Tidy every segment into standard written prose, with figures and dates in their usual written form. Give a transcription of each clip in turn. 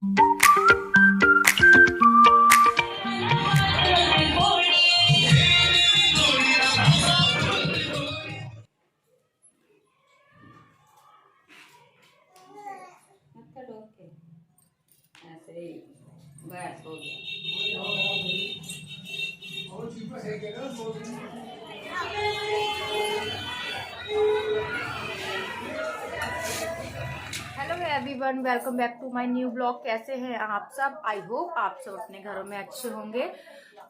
ऐसे ही बस हो गया। Hello everyone, welcome back to my new blog. कैसे हैं आप सब? आई होप आप सब अपने घरों में अच्छे होंगे।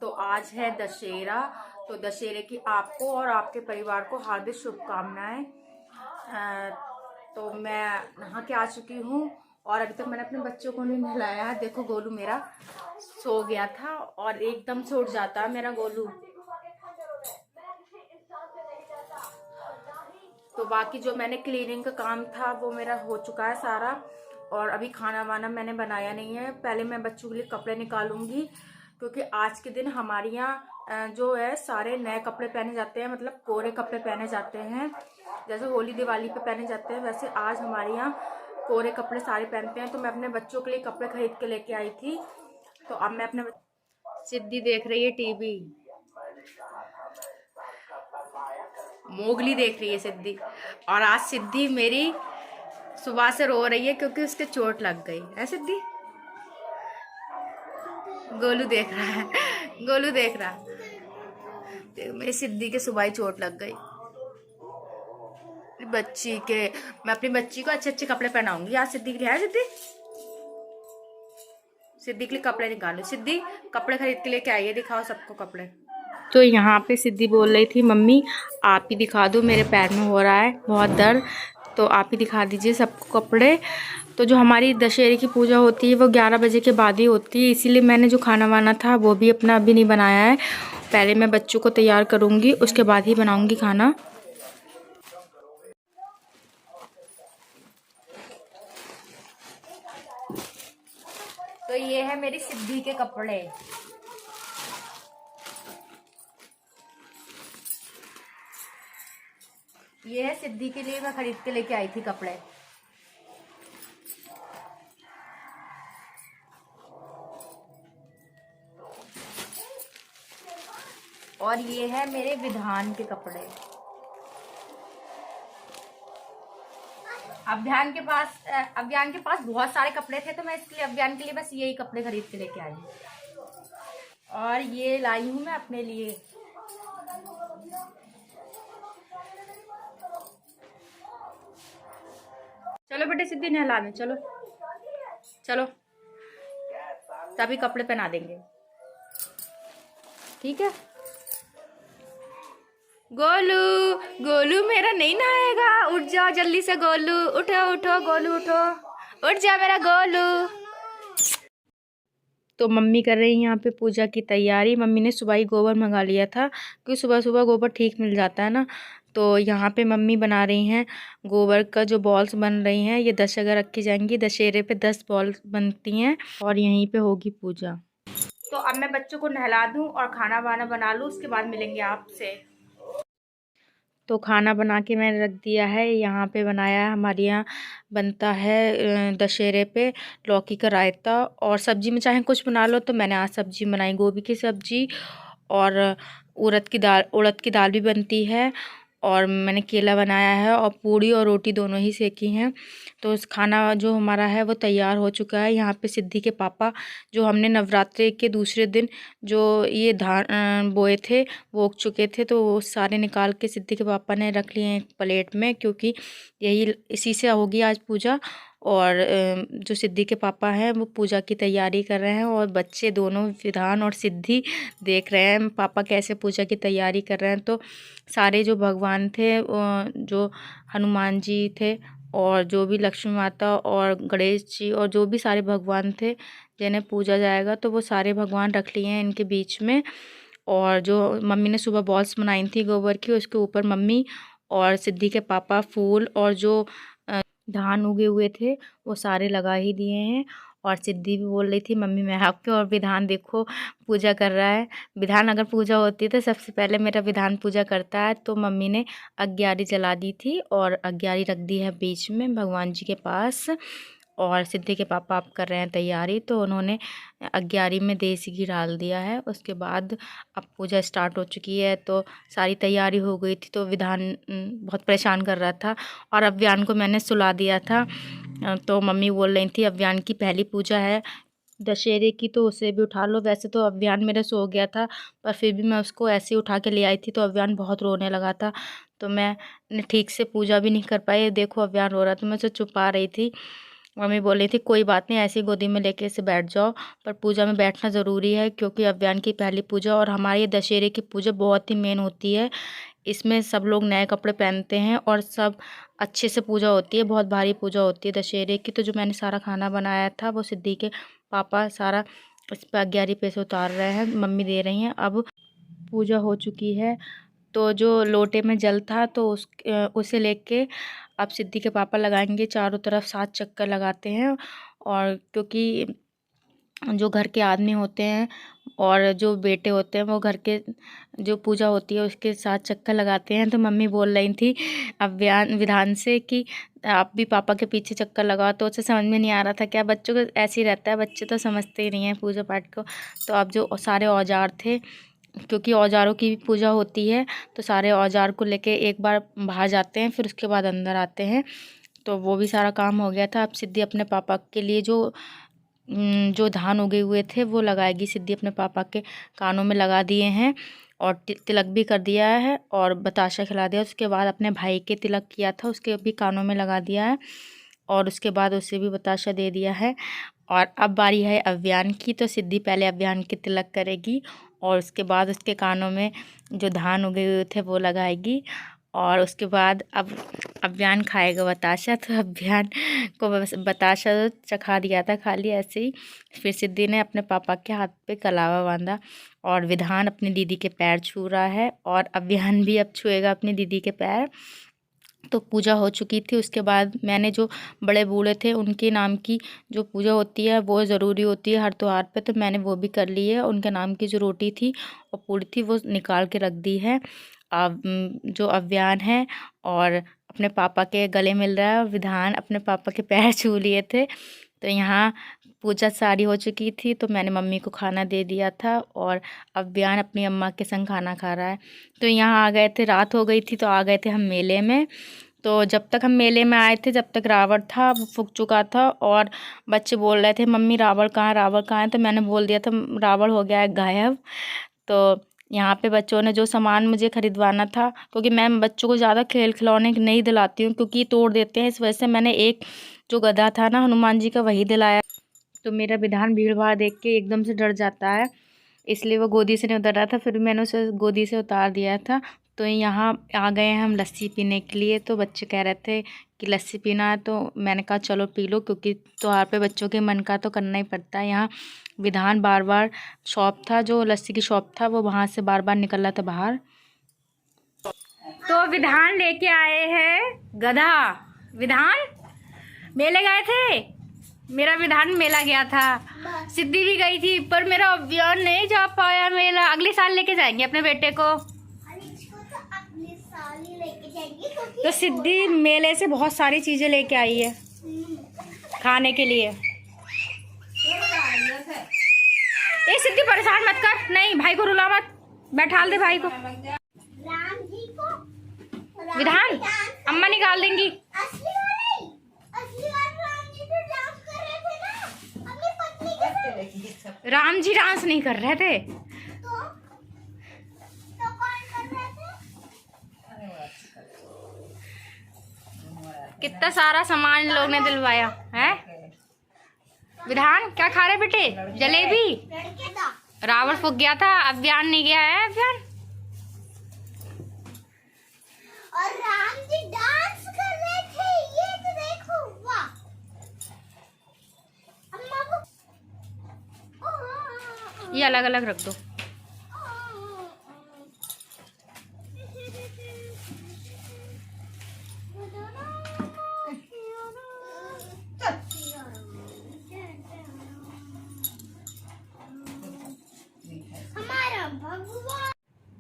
तो आज है दशहरा, तो दशहरे की आपको और आपके परिवार को हार्दिक शुभकामनाएं। तो मैं नहा के आ चुकी हूँ और अभी तक मैंने अपने बच्चों को नहीं नहलाया है। देखो गोलू मेरा सो गया था और एकदम से उठ जाता है मेरा गोलू। तो बाकी जो मैंने क्लीनिंग का काम था वो मेरा हो चुका है सारा। और अभी खाना वाना मैंने बनाया नहीं है। पहले मैं बच्चों के लिए कपड़े निकालूंगी, क्योंकि आज के दिन हमारे यहाँ जो है सारे नए कपड़े पहने जाते हैं, मतलब कोरे कपड़े पहने जाते हैं। जैसे होली दिवाली पे पहने जाते हैं, वैसे आज हमारे यहाँ कोरे कपड़े सारे पहनते हैं। तो मैं अपने बच्चों के लिए कपड़े खरीद के लेके आई थी। तो अब मैं अपने सिद्धि देख रही है टीवी, मोगली देख रही है सिद्धि। और आज सिद्धि मेरी सुबह से रो रही है क्योंकि उसके चोट लग गई है। सिद्धि गोलू देख रहा है, गोलू देख रहा है। मेरी सिद्धि के सुबह ही चोट लग गई बच्ची के। मैं अपनी बच्ची को अच्छे अच्छे कपड़े पहनाऊंगी आज सिद्धि के लिए। है सिद्धि, सिद्धि के लिए कपड़े निकालो। सिद्धि कपड़े खरीद के लेके आइए, दिखाओ सबको कपड़े। तो यहाँ पे सिद्धि बोल रही थी, मम्मी आप ही दिखा दो, मेरे पैर में हो रहा है बहुत दर्द, तो आप ही दिखा दीजिए सबको कपड़े। तो जो हमारी दशहरे की पूजा होती है वो 11 बजे के बाद ही होती है, इसीलिए मैंने जो खाना वाना था वो भी अपना अभी नहीं बनाया है। पहले मैं बच्चों को तैयार करूँगी, उसके बाद ही बनाऊँगी खाना। तो ये है मेरी सिद्धि के कपड़े। ये है सिद्धि के लिए मैं खरीद के लेके आई थी कपड़े। और ये है मेरे विधान के कपड़े। अभियान के पास बहुत सारे कपड़े थे, तो मैं इसके लिए अभियान के लिए बस यही कपड़े खरीद के लेके आई हूँ। और ये लाई हूँ मैं अपने लिए। चलो बेटे सिद्धि नहला में, चलो चलो, तभी कपड़े पहना देंगे, ठीक है। गोलू गोलू मेरा नहीं नहाएगा, उठ जाओ जल्दी से गोलू, उठो उठो गोलू उठो, उठ जा मेरा गोलू। तो मम्मी कर रही है यहाँ पे पूजा की तैयारी। मम्मी ने सुबह ही गोबर मंगा लिया था, क्योंकि सुबह सुबह गोबर ठीक मिल जाता है ना। तो यहाँ पे मम्मी बना रही हैं गोबर का जो बॉल्स बन रही हैं, ये 10 जगह रखी जाएंगी। दशहरे पे 10 बॉल्स बनती हैं और यहीं पे होगी पूजा। तो अब मैं बच्चों को नहला दूँ और खाना वाना बना लूँ, उसके बाद मिलेंगे आपसे। तो खाना बना के मैंने रख दिया है। यहाँ पे बनाया है, हमारे यहाँ बनता है दशहरे पे लौकी का रायता। और सब्जी में चाहे कुछ बना लो, तो मैंने आज सब्जी बनाई गोभी की सब्जी। और उड़द की दाल भी बनती है। और मैंने केला बनाया है और पूड़ी और रोटी दोनों ही सेकी हैं। तो इस खाना जो हमारा है वो तैयार हो चुका है। यहाँ पे सिद्धि के पापा, जो हमने नवरात्रि के दूसरे दिन जो ये धान बोए थे वो उग चुके थे, तो वो सारे निकाल के सिद्धि के पापा ने रख लिए एक प्लेट में, क्योंकि यही इसी से होगी आज पूजा। और जो सिद्धि के पापा हैं वो पूजा की तैयारी कर रहे हैं, और बच्चे दोनों विधान और सिद्धि देख रहे हैं पापा कैसे पूजा की तैयारी कर रहे हैं। तो सारे जो भगवान थे, जो हनुमान जी थे और जो भी लक्ष्मी माता और गणेश जी और जो भी सारे भगवान थे जिन्हें पूजा जाएगा, तो वो सारे भगवान रख लिए हैं इनके बीच में। और जो मम्मी ने सुबह बॉल्स बनाई थी गोबर की, उसके ऊपर मम्मी और सिद्धि के पापा फूल और जो धान उगे हुए थे वो सारे लगा ही दिए हैं। और सिद्धि भी बोल रही थी, मम्मी मैं आपके और विधान देखो पूजा कर रहा है। विधान अगर पूजा होती है तो सबसे पहले मेरा विधान पूजा करता है। तो मम्मी ने अग्यारी जला दी थी और अग्यारी रख दी है बीच में भगवान जी के पास। और सिद्धि के पापा आप कर रहे हैं तैयारी, तो उन्होंने अग्यारी में देसी घी डाल दिया है। उसके बाद अब पूजा स्टार्ट हो चुकी है, तो सारी तैयारी हो गई थी। तो विधान बहुत परेशान कर रहा था और अव्यान को मैंने सुला दिया था। तो मम्मी बोल रही थी अव्यान की पहली पूजा है दशहरे की, तो उसे भी उठा लो। वैसे तो अव्यान मेरा सो गया था, पर फिर भी मैं उसको ऐसे ही उठा के ले आई थी, तो अव्यान बहुत रोने लगा था। तो मैं ठीक से पूजा भी नहीं कर पाई। देखो अव्यान रो रहा था, मैं उसे छुपा रही थी। मम्मी बोल रही थी कोई बात नहीं, ऐसे ही गोदी में लेके इसे बैठ जाओ, पर पूजा में बैठना ज़रूरी है क्योंकि अव्यान की पहली पूजा और हमारी दशहरे की पूजा बहुत ही मेन होती है। इसमें सब लोग नए कपड़े पहनते हैं और सब अच्छे से पूजा होती है, बहुत भारी पूजा होती है दशहरे की। तो जो मैंने सारा खाना बनाया था वो सिद्धि के पापा सारा इस पर अग्यारी पे से उतार रहे हैं, मम्मी दे रही हैं। अब पूजा हो चुकी है, तो जो लोटे में जल था तो उसे लेके अब सिद्धि के पापा लगाएंगे। चारों तरफ 7 चक्कर लगाते हैं, और क्योंकि जो घर के आदमी होते हैं और जो बेटे होते हैं वो घर के जो पूजा होती है उसके 7 चक्कर लगाते हैं। तो मम्मी बोल रही थी अब विधान से कि आप भी पापा के पीछे चक्कर लगाओ, तो उसे समझ में नहीं आ रहा था क्या, बच्चों को ऐसे ही रहता है, बच्चे तो समझते ही नहीं हैं पूजा पाठ को। तो अब जो सारे औजार थे, क्योंकि औजारों की भी पूजा होती है, तो सारे औजार को लेके एक बार बाहर जाते हैं, फिर उसके बाद अंदर आते हैं। तो वो भी सारा काम हो गया था। अब सिद्धि अपने पापा के लिए जो धान उगे हुए थे वो लगाएगी। सिद्धि अपने पापा के कानों में लगा दिए हैं और तिलक भी कर दिया है और बताशा खिला दिया। उसके बाद अपने भाई के तिलक किया था, उसके भी कानों में लगा दिया है और उसके बाद उसे भी बताशा दे दिया है। और अब बारी है अव्यान की, तो सिद्धि पहले अव्यान के तिलक करेगी और उसके बाद उसके कानों में जो धान उगे हुए थे वो लगाएगी। और उसके बाद अब अव्यान खाएगा बताशा, तो अव्यान को बताशा चखा दिया था खाली ऐसे ही। फिर सिद्धि ने अपने पापा के हाथ पे कलावा बांधा और विधान अपनी दीदी के पैर छू रहा है और अव्यान भी अब छुएगा अपनी दीदी के पैर। तो पूजा हो चुकी थी। उसके बाद मैंने जो बड़े बूढ़े थे उनके नाम की जो पूजा होती है वो ज़रूरी होती है हर त्योहार पे, तो मैंने वो भी कर ली है। उनके नाम की जो रोटी थी और पूड़ी थी वो निकाल के रख दी है। अब जो अव्यान है और अपने पापा के गले मिल रहा है और विधान अपने पापा के पैर छू लिए थे। तो यहाँ पूजा सारी हो चुकी थी, तो मैंने मम्मी को खाना दे दिया था और अव्यान अपनी अम्मा के संग खाना खा रहा है। तो यहाँ आ गए थे, रात हो गई थी, तो आ गए थे हम मेले में। तो जब तक हम मेले में आए थे तब तक रावण था, वो फूक चुका था और बच्चे बोल रहे थे मम्मी रावण कहाँ है, रावण कहाँ है। तो मैंने बोल दिया था रावण हो गया है गायब। तो यहाँ पे बच्चों ने जो सामान मुझे खरीदवाना था, क्योंकि मैं बच्चों को ज़्यादा खेल खिलौने नहीं दिलाती हूँ क्योंकि तोड़ देते हैं, इस वजह से मैंने एक जो गधा था ना हनुमान जी का वही दिलाया। तो मेरा विधान भीड़ भाड़ देख के एकदम से डर जाता है, इसलिए वो गोदी से नहीं उतर रहा था, फिर मैंने उसे गोदी से उतार दिया था। तो यहाँ आ गए हैं हम लस्सी पीने के लिए। तो बच्चे कह रहे थे कि लस्सी पीना है, तो मैंने कहा चलो पी लो, क्योंकि त्योहार पे बच्चों के मन का तो करना ही पड़ता है। यहाँ विधान बार बार शॉप था, जो लस्सी की शॉप था, वो वहाँ से बार बार निकल रहा था बाहर। तो विधान लेके आए हैं गधा। विधान मेले गए थे, मेरा विधान मेला गया था, सिद्धि भी गई थी, पर मेरा अव्यान नहीं जा पाया मेला। अगले साल लेके जाएंगे अपने बेटे को, अगले साल ही लेके जाएंगे। तो सिद्धि मेले से बहुत सारी चीजें लेके आई है खाने के लिए। ए सिद्धि परेशान मत कर, नहीं भाई को रुला मत, बैठाल दे भाई को। विधान अम्मा निकाल देंगी। राम जी डांस नहीं कर रहे थे, तो कौन कर रहे थे? कितना सारा सामान लोग ने दिलवाया है। विधान क्या खा रहे बेटे? जलेबी। रावण फूक गया था, अव्यान नहीं गया है। अव्यान और राम जी डांस कर रहे थे, ये तो देखो, वाह। अम्मा को ये अलग अलग रख दो।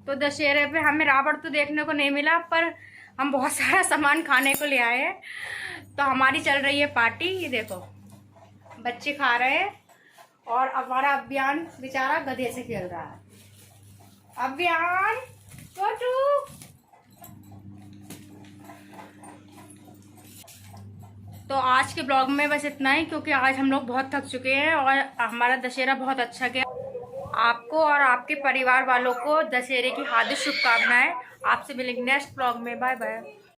तो दशहरे पे हमें रावण तो देखने को नहीं मिला, पर हम बहुत सारा सामान खाने को ले आए हैं। तो हमारी चल रही है पार्टी, ये देखो बच्चे खा रहे हैं और हमारा अभियान बेचारा गधे से खेल रहा है। अभियान छोटू। तो आज के ब्लॉग में बस इतना ही, क्योंकि आज हम लोग बहुत थक चुके हैं और हमारा दशहरा बहुत अच्छा गया। आपको और आपके परिवार वालों को दशहरे की हार्दिक शुभकामनाएं। आपसे मिलेंगे नेक्स्ट ब्लॉग में। Bye bye.